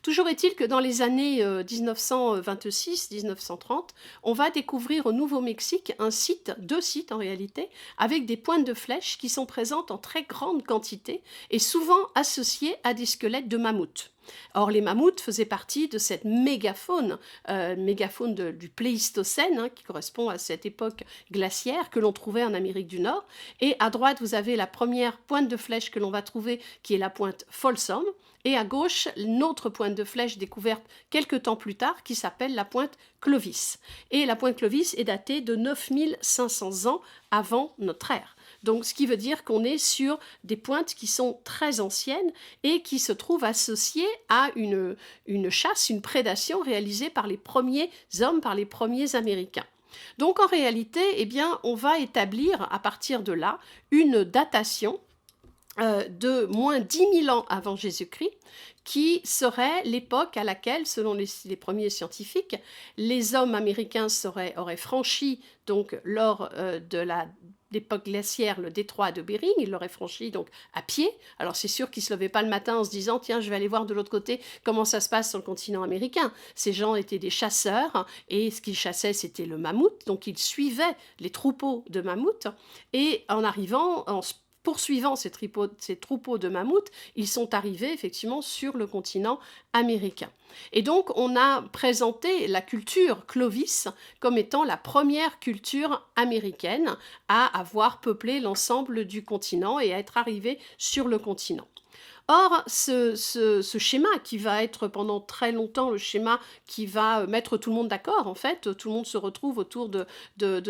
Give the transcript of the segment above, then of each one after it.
Toujours est-il que dans les années 1926-1930, on va découvrir au Nouveau-Mexique deux sites en réalité, avec des pointes de flèches qui sont présentes en très grande quantité et souvent associées à des squelettes de mammouths. Or, les mammouths faisaient partie de cette mégafaune du Pléistocène, hein, qui correspond à cette époque glaciaire que l'on trouvait en Amérique du Nord. Et à droite, vous avez la première pointe de flèche que l'on va trouver, qui est la pointe Folsom. Et à gauche, une autre pointe de flèche découverte quelques temps plus tard, qui s'appelle la pointe Clovis. Et la pointe Clovis est datée de 9500 ans avant notre ère. Donc, ce qui veut dire qu'on est sur des pointes qui sont très anciennes et qui se trouvent associées à une chasse, une prédation réalisée par les premiers hommes, par les premiers Américains. Donc, en réalité, eh bien, on va établir à partir de là une datation de moins 10 000 ans avant Jésus-Christ, qui serait l'époque à laquelle, selon les premiers scientifiques, les hommes américains auraient franchi, donc lors de l'époque glaciaire, le détroit de Bering. Ils l'auraient franchi donc à pied. Alors c'est sûr qu'ils ne se levaient pas le matin en se disant « Tiens, je vais aller voir de l'autre côté comment ça se passe sur le continent américain ». Ces gens étaient des chasseurs et ce qu'ils chassaient, c'était le mammouth. Donc ils suivaient les troupeaux de mammouths et en arrivant, en poursuivant ces troupeaux de mammouths, ils sont arrivés effectivement sur le continent américain. Et donc, on a présenté la culture Clovis comme étant la première culture américaine à avoir peuplé l'ensemble du continent et à être arrivée sur le continent. Or, ce schéma qui va être pendant très longtemps le schéma qui va mettre tout le monde d'accord, en fait, tout le monde se retrouve autour de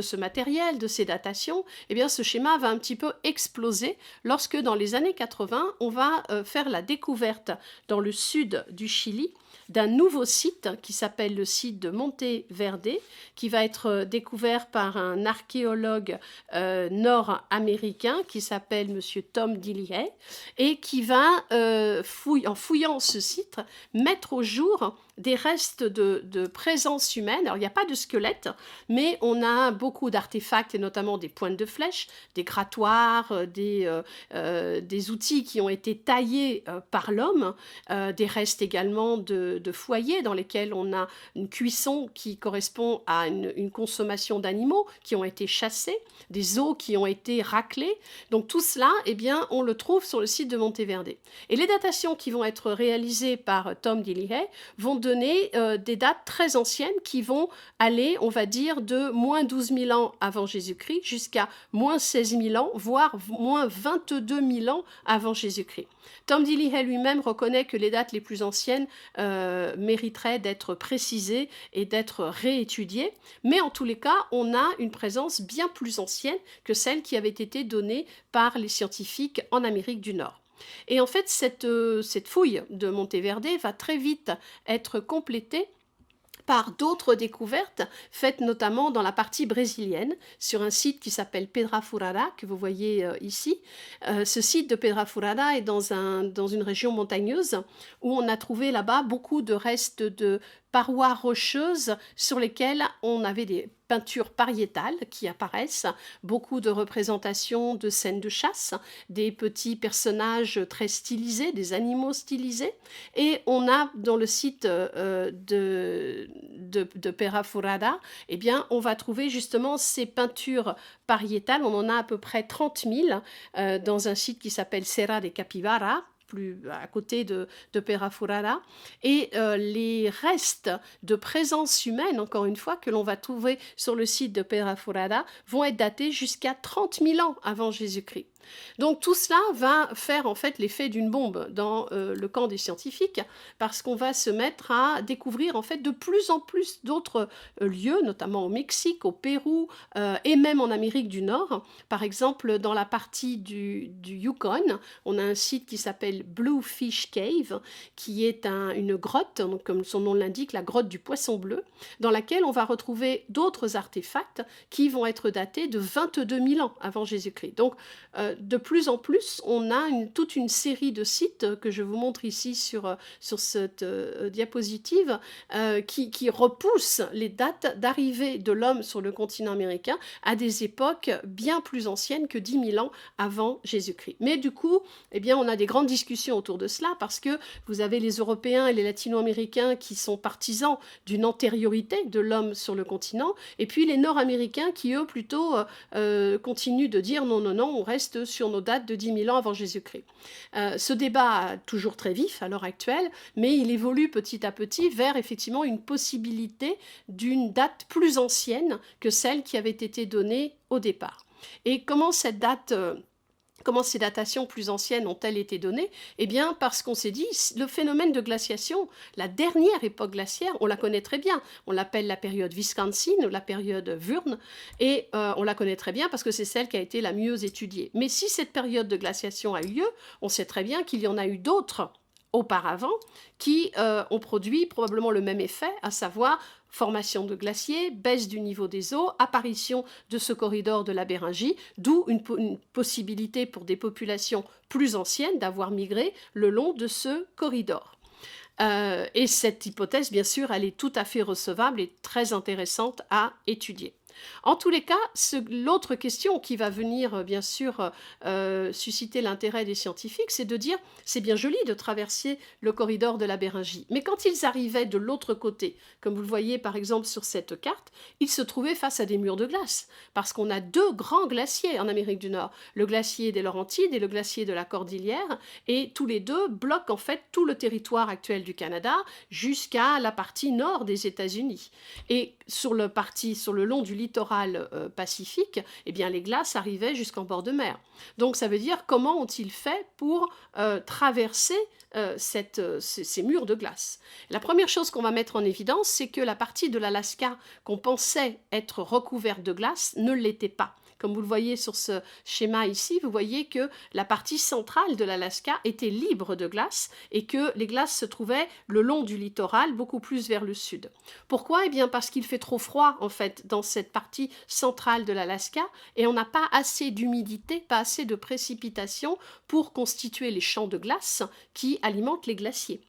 ce matériel, de ces datations, eh bien ce schéma va un petit peu exploser lorsque dans les années 80, on va faire la découverte dans le sud du Chili d'un nouveau site qui s'appelle le site de Monteverde, qui va être découvert par un archéologue nord-américain qui s'appelle Monsieur Tom Dilley et qui va, en fouillant ce site, mettre au jour des restes de présence humaine. Alors, il n'y a pas de squelette, mais on a beaucoup d'artefacts, et notamment des pointes de flèches, des grattoirs, des outils qui ont été taillés par l'homme, des restes également de foyers dans lesquels on a une cuisson qui correspond à une consommation d'animaux qui ont été chassés, des os qui ont été raclés. Donc tout cela, eh bien, on le trouve sur le site de Monteverde. Et les datations qui vont être réalisées par Tom Dilley vont donner des dates très anciennes qui vont aller, on va dire, de moins 12 000 ans avant Jésus-Christ jusqu'à moins 16 000 ans, voire moins 22 000 ans avant Jésus-Christ. Tom Dilley lui-même reconnaît que les dates les plus anciennes mériteraient d'être précisées et d'être réétudiées, mais en tous les cas, on a une présence bien plus ancienne que celle qui avait été donnée par les scientifiques en Amérique du Nord. Et en fait, cette fouille de Monteverde va très vite être complétée par d'autres découvertes faites notamment dans la partie brésilienne, sur un site qui s'appelle Pedra Furada, que vous voyez ici. Ce site de Pedra Furada est dans une région montagneuse où on a trouvé là-bas beaucoup de restes de parois rocheuses sur lesquelles on avait des peintures pariétales qui apparaissent, beaucoup de représentations de scènes de chasse, des petits personnages très stylisés, des animaux stylisés, et on a dans le site de Pedra Furada, eh bien, on va trouver justement ces peintures pariétales, on en a à peu près 30 000 dans un site qui s'appelle Serra de Capivara, plus à côté de Pedra Furada, et les restes de présence humaine, encore une fois, que l'on va trouver sur le site de Pedra Furada, vont être datés jusqu'à 30 000 ans avant Jésus-Christ. Donc tout cela va faire en fait l'effet d'une bombe dans le camp des scientifiques, parce qu'on va se mettre à découvrir en fait de plus en plus d'autres lieux, notamment au Mexique, au Pérou et même en Amérique du Nord. Par exemple, dans la partie du Yukon, on a un site qui s'appelle Bluefish Cave, qui est une grotte, donc, comme son nom l'indique, la grotte du poisson bleu, dans laquelle on va retrouver d'autres artefacts qui vont être datés de 22 000 ans avant Jésus-Christ. Donc de plus en plus, on a toute une série de sites que je vous montre ici sur cette diapositive qui repoussent les dates d'arrivée de l'homme sur le continent américain à des époques bien plus anciennes que 10 000 ans avant Jésus-Christ. Mais du coup, eh bien, on a des grandes discussions autour de cela parce que vous avez les Européens et les Latino-Américains qui sont partisans d'une antériorité de l'homme sur le continent, et puis les Nord-Américains qui, eux, plutôt continuent de dire non, non, non, on reste sur nos dates de 10 000 ans avant Jésus-Christ. Ce débat est toujours très vif à l'heure actuelle, mais il évolue petit à petit vers effectivement une possibilité d'une date plus ancienne que celle qui avait été donnée au départ. Et comment ces datations plus anciennes ont-elles été données? Eh bien, parce qu'on s'est dit, le phénomène de glaciation, la dernière époque glaciaire, on la connaît très bien. On l'appelle la période Wisconsin, la période Wurn, et on la connaît très bien parce que c'est celle qui a été la mieux étudiée. Mais si cette période de glaciation a eu lieu, on sait très bien qu'il y en a eu d'autres auparavant qui ont produit probablement le même effet, à savoir formation de glaciers, baisse du niveau des eaux, apparition de ce corridor de la Béringie, d'où une possibilité pour des populations plus anciennes d'avoir migré le long de ce corridor. Et cette hypothèse, bien sûr, elle est tout à fait recevable et très intéressante à étudier. En tous les cas, l'autre question qui va venir, bien sûr, susciter l'intérêt des scientifiques, c'est de dire, c'est bien joli de traverser le corridor de la Béringie, mais quand ils arrivaient de l'autre côté, comme vous le voyez par exemple sur cette carte, ils se trouvaient face à des murs de glace, parce qu'on a deux grands glaciers en Amérique du Nord, le glacier des Laurentides et le glacier de la Cordillère, et tous les deux bloquent en fait tout le territoire actuel du Canada jusqu'à la partie nord des États-Unis. Et sur le long du littoral pacifique, eh bien, les glaces arrivaient jusqu'en bord de mer. Donc ça veut dire comment ont-ils fait pour traverser ces murs de glace. La première chose qu'on va mettre en évidence, c'est que la partie de l'Alaska qu'on pensait être recouverte de glace ne l'était pas. Comme vous le voyez sur ce schéma ici, vous voyez que la partie centrale de l'Alaska était libre de glace et que les glaces se trouvaient le long du littoral, beaucoup plus vers le sud. Pourquoi? Eh bien parce qu'il fait trop froid en fait dans cette partie centrale de l'Alaska et on n'a pas assez d'humidité, pas assez de précipitations pour constituer les champs de glace qui alimentent les glaciers.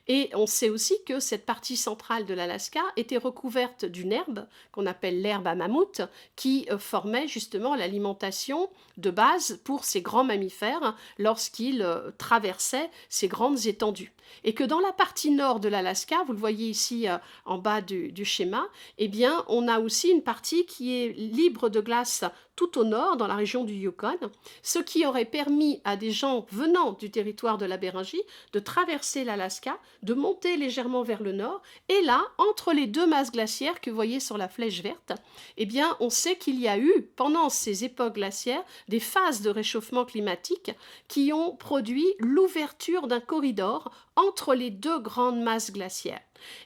Et on sait aussi que cette partie centrale de l'Alaska était recouverte d'une herbe qu'on appelle l'herbe à mammouth qui formait justement l'alimentation de base pour ces grands mammifères lorsqu'ils traversaient ces grandes étendues. Et que dans la partie nord de l'Alaska, vous le voyez ici en bas du schéma, eh bien on a aussi une partie qui est libre de glace tout au nord, dans la région du Yukon, ce qui aurait permis à des gens venant du territoire de la Béringie de traverser l'Alaska, de monter légèrement vers le nord, et là, entre les deux masses glaciaires que vous voyez sur la flèche verte, eh bien, on sait qu'il y a eu, pendant ces époques glaciaires, des phases de réchauffement climatique qui ont produit l'ouverture d'un corridor entre les deux grandes masses glaciaires.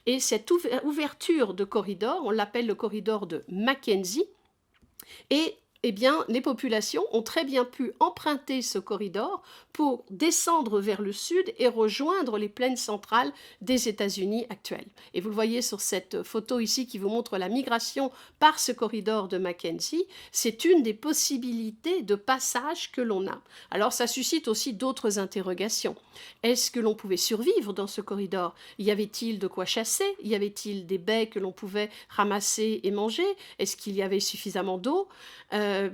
Et cette ouverture de corridor, on l'appelle le corridor de Mackenzie, et eh bien, les populations ont très bien pu emprunter ce corridor pour descendre vers le sud et rejoindre les plaines centrales des États-Unis actuels. Et vous le voyez sur cette photo ici qui vous montre la migration par ce corridor de Mackenzie. C'est une des possibilités de passage que l'on a. Alors, ça suscite aussi d'autres interrogations. Est-ce que l'on pouvait survivre dans ce corridor? Y avait-il de quoi chasser? Y avait-il des baies que l'on pouvait ramasser et manger? Est-ce qu'il y avait suffisamment d'eau?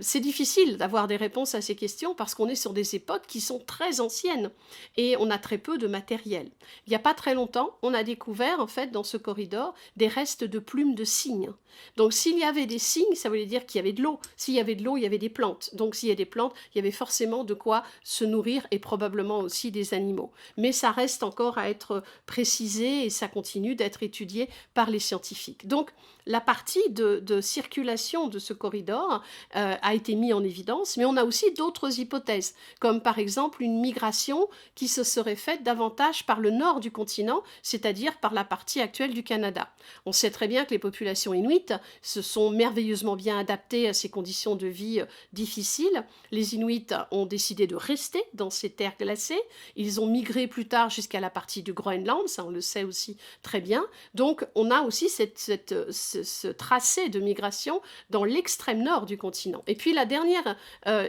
C'est difficile d'avoir des réponses à ces questions parce qu'on est sur des époques qui sont très anciennes et on a très peu de matériel. Il n'y a pas très longtemps, on a découvert en fait dans ce corridor des restes de plumes de cygnes. Donc s'il y avait des cygnes, ça voulait dire qu'il y avait de l'eau. S'il y avait de l'eau, il y avait des plantes. Donc s'il y a des plantes, il y avait forcément de quoi se nourrir et probablement aussi des animaux. Mais ça reste encore à être précisé et ça continue d'être étudié par les scientifiques. Donc la partie de circulation de ce corridor a été mise en évidence, mais on a aussi d'autres hypothèses, comme par exemple une migration qui se serait faite davantage par le nord du continent, c'est-à-dire par la partie actuelle du Canada. On sait très bien que les populations inuites se sont merveilleusement bien adaptées à ces conditions de vie difficiles. Les Inuits ont décidé de rester dans ces terres glacées. Ils ont migré plus tard jusqu'à la partie du Groenland, ça on le sait aussi très bien. Donc on a aussi ce tracé de migration dans l'extrême nord du continent. continent. Et puis la dernière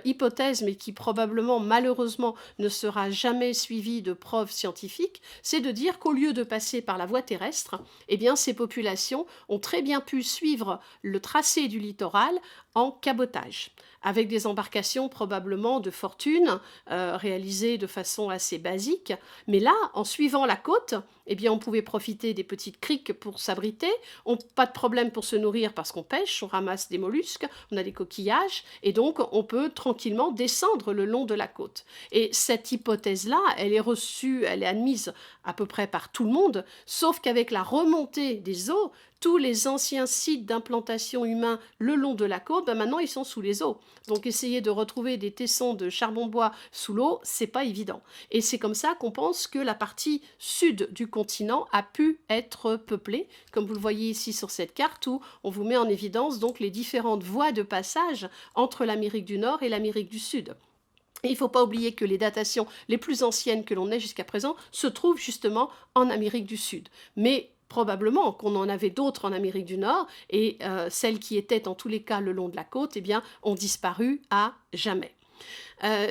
hypothèse, mais qui probablement malheureusement ne sera jamais suivie de preuves scientifiques, c'est de dire qu'au lieu de passer par la voie terrestre, eh bien ces populations ont très bien pu suivre le tracé du littoral en cabotage, avec des embarcations probablement de fortune, réalisées de façon assez basique. Mais là, en suivant la côte, eh bien, on pouvait profiter des petites criques pour s'abriter, pas de problème pour se nourrir parce qu'on pêche, on ramasse des mollusques, on a des coquillages, et donc on peut tranquillement descendre le long de la côte. Et cette hypothèse-là, elle est reçue, elle est admise à peu près par tout le monde, sauf qu'avec la remontée des eaux, tous les anciens sites d'implantation humains le long de la côte, maintenant ils sont sous les eaux. Donc essayer de retrouver des tessons de charbon de bois sous l'eau, c'est pas évident. Et c'est comme ça qu'on pense que la partie sud du continent a pu être peuplée, comme vous le voyez ici sur cette carte où on vous met en évidence donc les différentes voies de passage entre l'Amérique du Nord et l'Amérique du Sud. Et il ne faut pas oublier que les datations les plus anciennes que l'on ait jusqu'à présent se trouvent justement en Amérique du Sud. Mais probablement qu'on en avait d'autres en Amérique du Nord, et celles qui étaient en tous les cas le long de la côte, eh bien, ont disparu à jamais.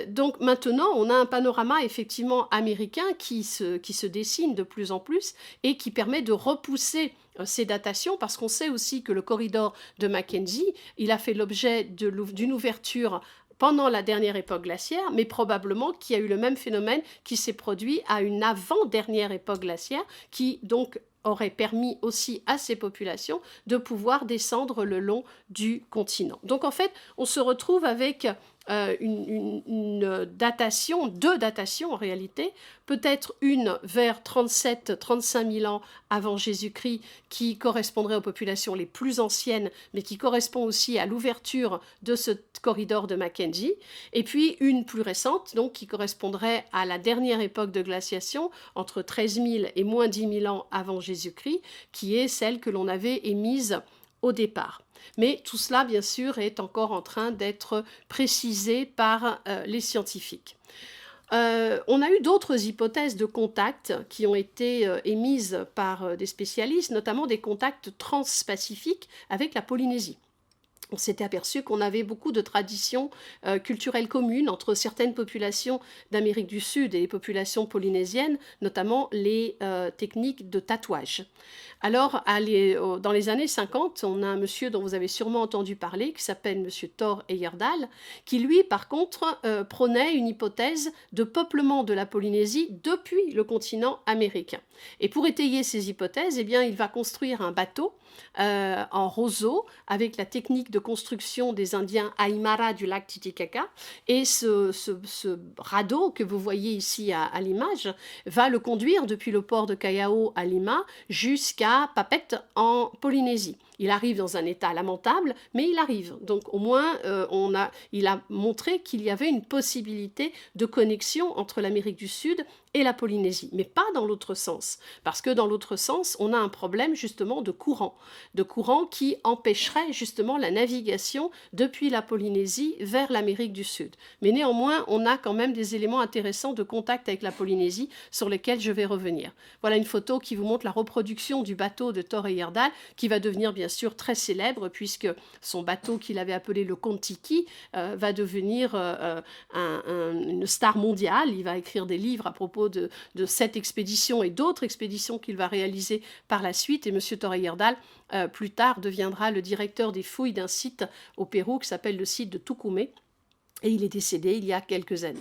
Donc maintenant, on a un panorama effectivement américain qui se dessine de plus en plus et qui permet de repousser ces datations, parce qu'on sait aussi que le corridor de Mackenzie, il a fait l'objet d'une ouverture pendant la dernière époque glaciaire, mais probablement qu'il y a eu le même phénomène qui s'est produit à une avant-dernière époque glaciaire, qui donc aurait permis aussi à ces populations de pouvoir descendre le long du continent. Donc en fait, on se retrouve avec une datation, deux datations en réalité, peut-être une vers 37-35 000 ans avant Jésus-Christ qui correspondrait aux populations les plus anciennes, mais qui correspond aussi à l'ouverture de ce corridor de Mackenzie, et puis une plus récente, donc qui correspondrait à la dernière époque de glaciation, entre 13 000 et moins 10 000 ans avant Jésus-Christ, qui est celle que l'on avait émise au départ. Mais tout cela, bien sûr, est encore en train d'être précisé par les scientifiques. On a eu d'autres hypothèses de contacts qui ont été émises par des spécialistes, notamment des contacts transpacifiques avec la Polynésie. On s'était aperçu qu'on avait beaucoup de traditions culturelles communes entre certaines populations d'Amérique du Sud et les populations polynésiennes, notamment les techniques de tatouage. Alors, dans les années 50, on a un monsieur dont vous avez sûrement entendu parler, qui s'appelle monsieur Thor Heyerdahl, qui lui, par contre, prônait une hypothèse de peuplement de la Polynésie depuis le continent américain. Et pour étayer ces hypothèses, eh bien, il va construire un bateau en roseau avec la technique de construction des Indiens Aymara du lac Titicaca, et ce radeau que vous voyez ici à l'image va le conduire depuis le port de Callao à Lima jusqu'à Papeete en Polynésie. Il arrive dans un état lamentable, mais il arrive. Donc au moins, il a montré qu'il y avait une possibilité de connexion entre l'Amérique du Sud et la Polynésie, mais pas dans l'autre sens, parce que dans l'autre sens, on a un problème justement de courant qui empêcherait justement la navigation depuis la Polynésie vers l'Amérique du Sud. Mais néanmoins, on a quand même des éléments intéressants de contact avec la Polynésie sur lesquels je vais revenir. Voilà une photo qui vous montre la reproduction du bateau de Thor Heyerdahl, qui va devenir bien sûr très célèbre, puisque son bateau qu'il avait appelé le Kon-Tiki va devenir une star mondiale. Il va écrire des livres à propos de cette expédition et d'autres expéditions qu'il va réaliser par la suite. Et M. Thor Heyerdahl, plus tard, deviendra le directeur des fouilles d'un site au Pérou qui s'appelle le site de Tucumé. Et il est décédé il y a quelques années.